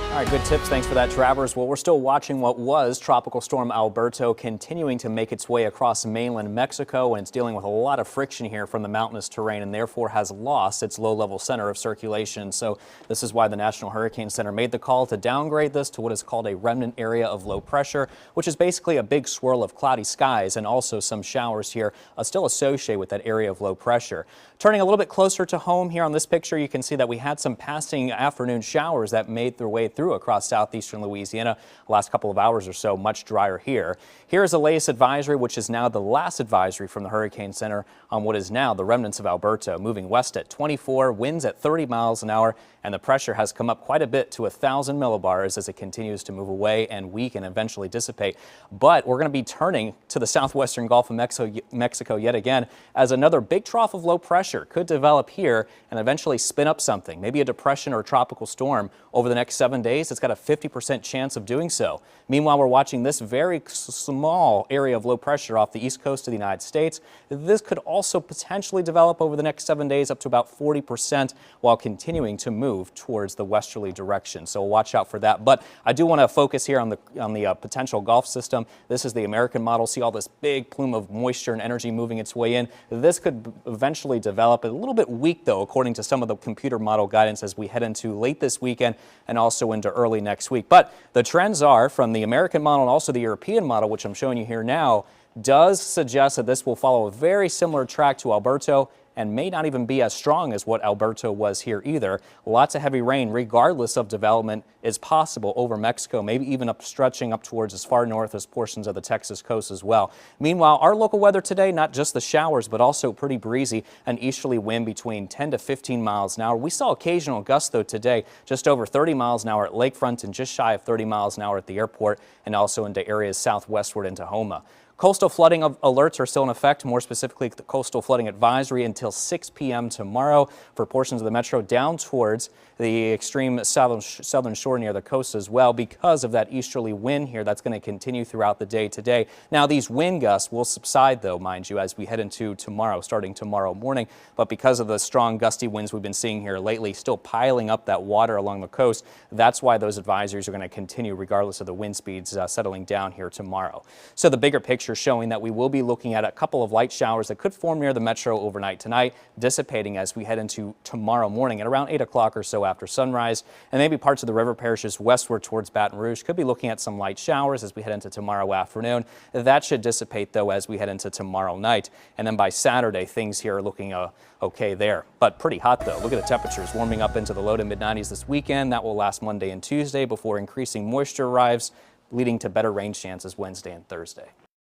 All right, good tips. Thanks for that, Travers. Well, we're still watching what was Tropical Storm Alberto continuing to make its way across mainland Mexico, and it's dealing with a lot of friction here from the mountainous terrain and therefore has lost its low-level center of circulation. So this is why the National Hurricane Center made the call to downgrade this to what is called a remnant area of low pressure, which is basically a big swirl of cloudy skies and also some showers here still associated with that area of low pressure. Turning a little bit closer to home here on this picture, you can see that we had some passing afternoon showers that made their way through across southeastern Louisiana. The last couple of hours or so, much drier here. Here's the latest advisory, which is now the last advisory from the Hurricane Center on what is now the remnants of Alberto, moving west at 24, winds at 30 miles an hour, and the pressure has come up quite a bit to 1,000 millibars as it continues to move away and weaken and eventually dissipate. But we're going to be turning to the southwestern Gulf of Mexico yet again, as another big trough of low pressure could develop here and eventually spin up something, maybe a depression or a tropical storm over the next 7 days. It's got a 50% chance of doing so. Meanwhile, we're watching this very small area of low pressure off the east coast of the United States. This could also potentially develop over the next 7 days up to about 40% while continuing to move towards the westerly direction. So watch out for that. But I do want to focus here on the potential Gulf system. This is the American model. See all this big plume of moisture and energy moving its way in. This could eventually develop a little bit weak, though, according to some of the computer model guidance as we head into late this weekend and also into early next week. But the trends are from the American model and also the European model, which I'm showing you here now, does suggest that this will follow a very similar track to Alberto and may not even be as strong as what Alberto was here either. Lots of heavy rain, regardless of development, is possible over Mexico, maybe even stretching up towards as far north as portions of the Texas coast as well. Meanwhile, our local weather today, not just the showers, but also pretty breezy, an easterly wind between 10 to 15 miles an hour. We saw occasional gusts, though, today, just over 30 miles an hour at Lakefront and just shy of 30 miles an hour at the airport and also into areas southwestward into Houma. Coastal flooding alerts are still in effect, more specifically the coastal flooding advisory until 6 p.m. tomorrow for portions of the metro down towards the extreme southern shore near the coast as well because of that easterly wind here that's going to continue throughout the day today. Now, these wind gusts will subside, though, mind you, as we head into tomorrow, starting tomorrow morning. But because of the strong gusty winds we've been seeing here lately, still piling up that water along the coast, that's why those advisories are going to continue regardless of the wind speeds settling down here tomorrow. So the bigger picture showing that we will be looking at a couple of light showers that could form near the metro overnight tonight, dissipating as we head into tomorrow morning at around 8 o'clock or so after sunrise, and maybe parts of the river parishes westward towards Baton Rouge could be looking at some light showers as we head into tomorrow afternoon. That should dissipate, though, as we head into tomorrow night, and then by Saturday things here are looking okay there, but pretty hot, though. Look at the temperatures warming up into the low to mid 90s this weekend. That will last Monday and Tuesday before increasing moisture arrives, leading to better rain chances Wednesday and Thursday.